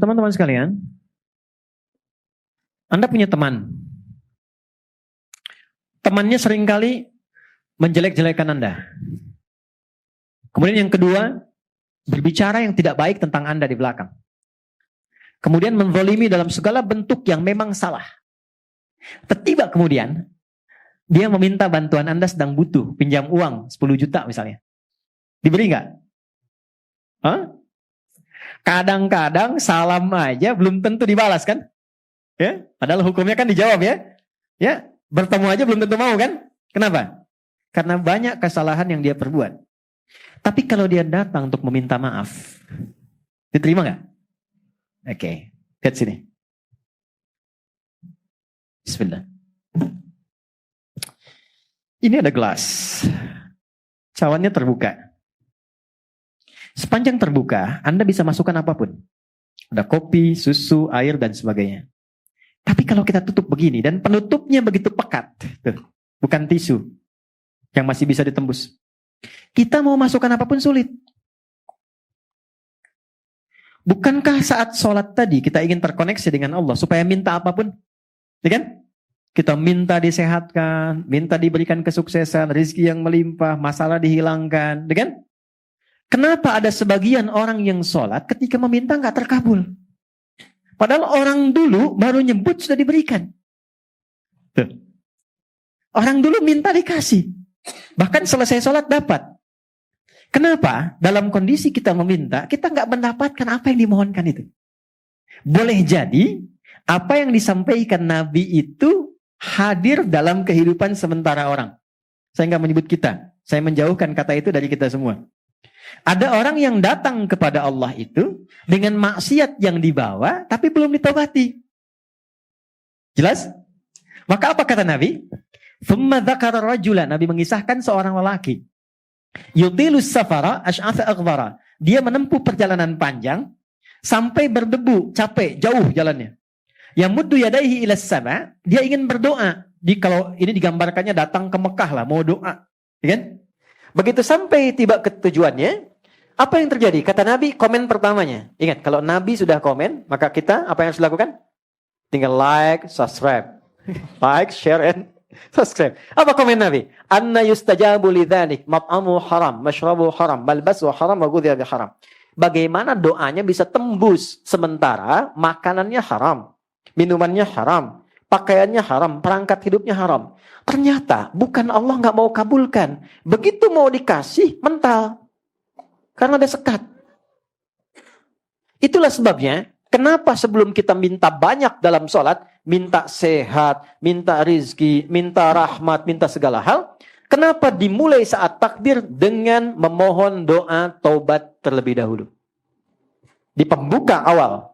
Teman-teman sekalian, Anda punya teman. Temannya seringkali menjelek-jelekan Anda. Kemudian yang kedua, berbicara yang tidak baik tentang Anda di belakang. Kemudian menzalimi dalam segala bentuk yang memang salah. Tiba kemudian, dia meminta bantuan Anda sedang butuh, pinjam uang 10 juta misalnya. Diberi nggak? Hah? Kadang-kadang salam aja belum tentu dibalas kan? Ya, padahal hukumnya kan dijawab ya. Ya, bertemu aja belum tentu mau kan? Kenapa? Karena banyak kesalahan yang dia perbuat. Tapi kalau dia datang untuk meminta maaf, diterima nggak? Oke, lihat sini. Bismillah. Ini ada gelas. Cawannya terbuka. Sepanjang terbuka, Anda bisa masukkan apapun. Ada kopi, susu, air, dan sebagainya. Tapi kalau kita tutup begini, dan penutupnya begitu pekat, tuh, bukan tisu, yang masih bisa ditembus. Kita mau masukkan apapun sulit. Bukankah saat sholat tadi, kita ingin terkoneksi dengan Allah, supaya minta apapun? Ya kan? Kita minta disehatkan, minta diberikan kesuksesan, rezeki yang melimpah, masalah dihilangkan, ya kan? Kenapa ada sebagian orang yang sholat ketika meminta nggak terkabul? Padahal orang dulu baru nyebut sudah diberikan. Tuh. Orang dulu minta dikasih. Bahkan selesai sholat dapat. Kenapa? Dalam kondisi kita meminta, kita nggak mendapatkan apa yang dimohonkan itu. Boleh jadi, apa yang disampaikan Nabi itu hadir dalam kehidupan sementara orang. Saya nggak menyebut kita. Saya menjauhkan kata itu dari kita semua. Ada orang yang datang kepada Allah itu dengan maksiat yang dibawa tapi belum ditobati. Jelas? Maka apa kata Nabi? Thumma dzakara rajulan. Nabi mengisahkan seorang lelaki. Yutilus safara asy'atha aghbara. Dia menempuh perjalanan panjang sampai berdebu, capek, jauh jalannya. Yamuddu yadaihi ilas sama. Dia ingin berdoa. Kalau ini digambarkannya datang ke Mekah lah, mau doa. Ya kan? Begitu sampai tiba ke tujuannya, apa yang terjadi? Kata Nabi, komen pertamanya. Ingat, kalau Nabi sudah komen, maka kita apa yang harus dilakukan? Tinggal like, subscribe. Like, share, and subscribe. Apa komen Nabi? Anna yustajabu lidzalik, mat'amu haram, mashrabu haram, malbasu haram, wa ghudhiya bi haram. Bagaimana doanya bisa tembus sementara makanannya haram, minumannya haram, pakaiannya haram, perangkat hidupnya haram. Ternyata bukan Allah nggak mau kabulkan. Begitu mau dikasih, mental. Karena ada sekat. Itulah sebabnya, kenapa sebelum kita minta banyak dalam sholat, minta sehat, minta rizki, minta rahmat, minta segala hal, kenapa dimulai saat takbir dengan memohon doa taubat terlebih dahulu? Di pembuka awal.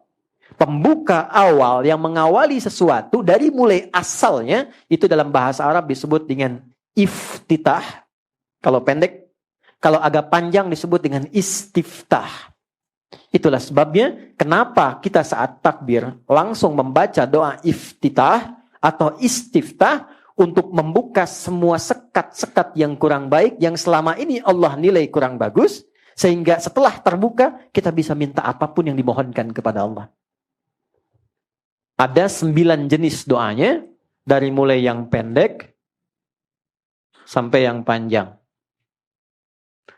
Pembuka awal yang mengawali sesuatu dari mulai asalnya itu dalam bahasa Arab disebut dengan iftitah. Kalau pendek, kalau agak panjang disebut dengan istiftah. Itulah sebabnya kenapa kita saat takbir langsung membaca doa iftitah atau istiftah untuk membuka semua sekat-sekat yang kurang baik yang selama ini Allah nilai kurang bagus, sehingga setelah terbuka kita bisa minta apapun yang dimohonkan kepada Allah. Ada 9 jenis doanya, dari mulai yang pendek sampai yang panjang.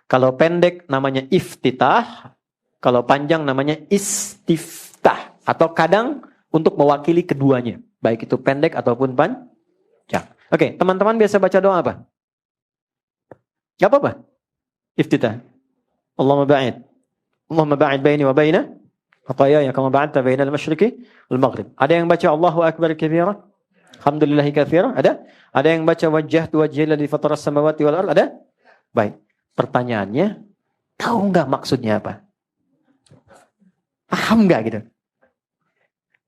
Kalau pendek namanya iftitah, kalau panjang namanya istiftah. Atau kadang untuk mewakili keduanya, baik itu pendek ataupun panjang. Oke, teman-teman biasa baca doa apa? Gak apa-apa. Iftitah. Allahumma ba'id baini wa baina khataayaaya kama ba'adta bainal masyriqi wal maghrib. Ada yang baca Allahu akbar kabira, alhamdulillahi katsira? Ada? Ada yang baca wajjahtu wajhiya alladzi fatara as-samawati wal ardh? Ada? Baik. Pertanyaannya, tahu enggak maksudnya apa? Paham enggak gitu?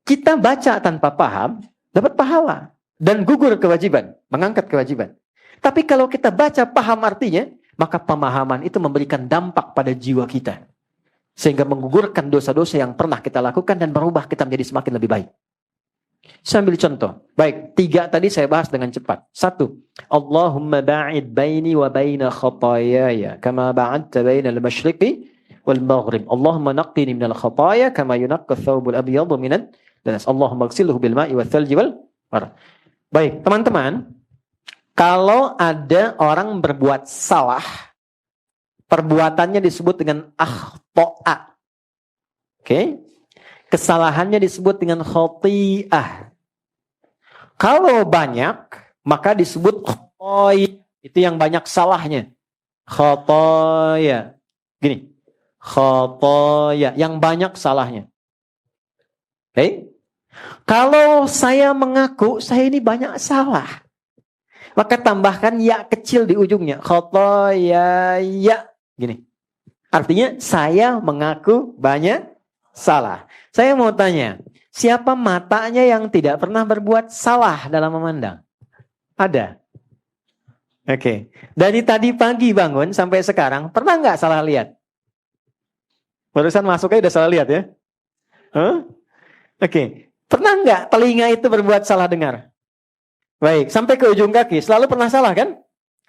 Kita baca tanpa paham, dapat pahala dan gugur kewajiban, mengangkat kewajiban. Tapi kalau kita baca paham artinya, maka pemahaman itu memberikan dampak pada jiwa kita. Sehingga menggugurkan dosa-dosa yang pernah kita lakukan dan berubah kita menjadi semakin lebih baik. Saya ambil contoh. Baik, 3 tadi saya bahas dengan cepat. 1. Allahumma ba'id baini wa baina khataayaya kama ba'adta bainal masyriqi wal maghrib. Allahumma naqqini minal khataaya kama yunaqqa thawbul abyadu minan danas. Allahumma ighsilhu bil ma'i wath thalji wal barad. Baik, teman-teman, kalau ada orang berbuat salah, perbuatannya disebut dengan akhta'a. Oke? Kesalahannya disebut dengan khati'ah. Kalau banyak, maka disebut khotoy. Itu yang banyak salahnya. Khotoya. Gini. Khotoya. Yang banyak salahnya. Oke? Kalau saya mengaku, saya ini banyak salah. Maka tambahkan ya kecil di ujungnya. Khotoya. Ya. Gini. Artinya, saya mengaku banyak salah. Saya mau tanya, siapa matanya yang tidak pernah berbuat salah dalam memandang? Ada. Oke. Dari tadi pagi bangun sampai sekarang, pernah nggak salah lihat? Barusan masuknya udah salah lihat ya? Huh? Oke. Pernah nggak telinga itu berbuat salah dengar? Baik. Sampai ke ujung kaki, selalu pernah salah kan?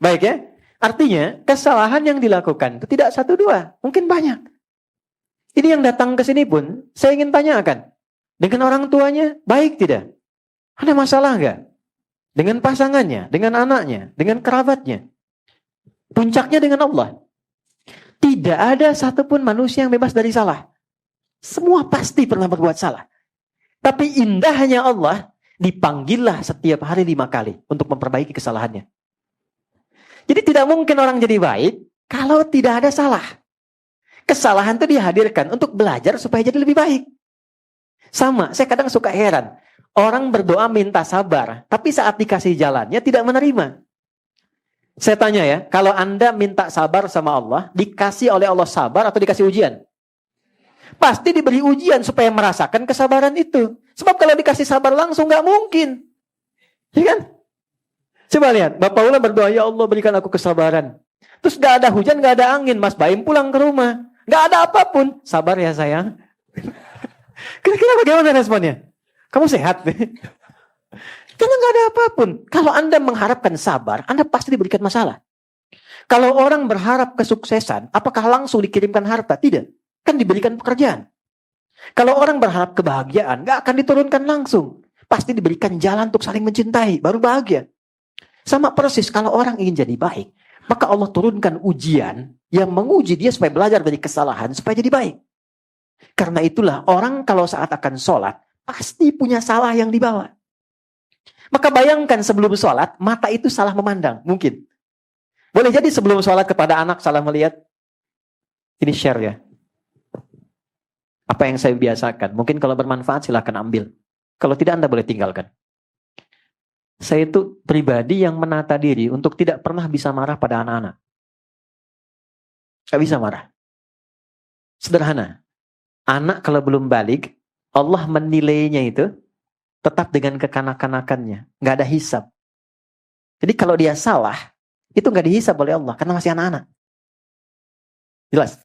Baik ya? Artinya, kesalahan yang dilakukan itu tidak satu dua, mungkin banyak. Ini yang datang ke sini pun, saya ingin tanyakan. Dengan orang tuanya, baik tidak? Ada masalah nggak? Dengan pasangannya, dengan anaknya, dengan kerabatnya. Puncaknya dengan Allah. Tidak ada satupun manusia yang bebas dari salah. Semua pasti pernah berbuat salah. Tapi indahnya Allah, dipanggillah setiap hari 5 kali untuk memperbaiki kesalahannya. Jadi tidak mungkin orang jadi baik kalau tidak ada salah. Kesalahan itu dihadirkan untuk belajar supaya jadi lebih baik. Sama, saya kadang suka heran. Orang berdoa minta sabar, tapi saat dikasih jalannya tidak menerima. Saya tanya ya, kalau Anda minta sabar sama Allah, dikasih oleh Allah sabar atau dikasih ujian? Pasti diberi ujian supaya merasakan kesabaran itu. Sebab kalau dikasih sabar langsung nggak mungkin. Ya kan? Coba lihat, Bapak Ula berdoa, ya Allah berikan aku kesabaran. Terus gak ada hujan, gak ada angin, Mas Baim pulang ke rumah. Gak ada apapun. Sabar ya sayang. Kira-kira bagaimana responnya? Kamu sehat? Karena gak ada apapun. Kalau Anda mengharapkan sabar, Anda pasti diberikan masalah. Kalau orang berharap kesuksesan, apakah langsung dikirimkan harta? Tidak. Kan diberikan pekerjaan. Kalau orang berharap kebahagiaan, gak akan diturunkan langsung. Pasti diberikan jalan untuk saling mencintai, baru bahagia. Sama persis kalau orang ingin jadi baik, maka Allah turunkan ujian yang menguji dia supaya belajar dari kesalahan, supaya jadi baik. Karena itulah orang kalau saat akan sholat, pasti punya salah yang dibawa. Maka bayangkan sebelum sholat, mata itu salah memandang. Mungkin. Boleh jadi sebelum sholat kepada anak salah melihat. Ini share ya. Apa yang saya biasakan. Mungkin kalau bermanfaat silahkan ambil. Kalau tidak Anda boleh tinggalkan. Saya itu pribadi yang menata diri untuk tidak pernah bisa marah pada anak-anak. Gak bisa marah. Sederhana. Anak kalau belum balik, Allah menilainya itu tetap dengan kekanak-kanakannya. Gak ada hisab. Jadi kalau dia salah, itu gak dihisab oleh Allah karena masih anak-anak. Jelas?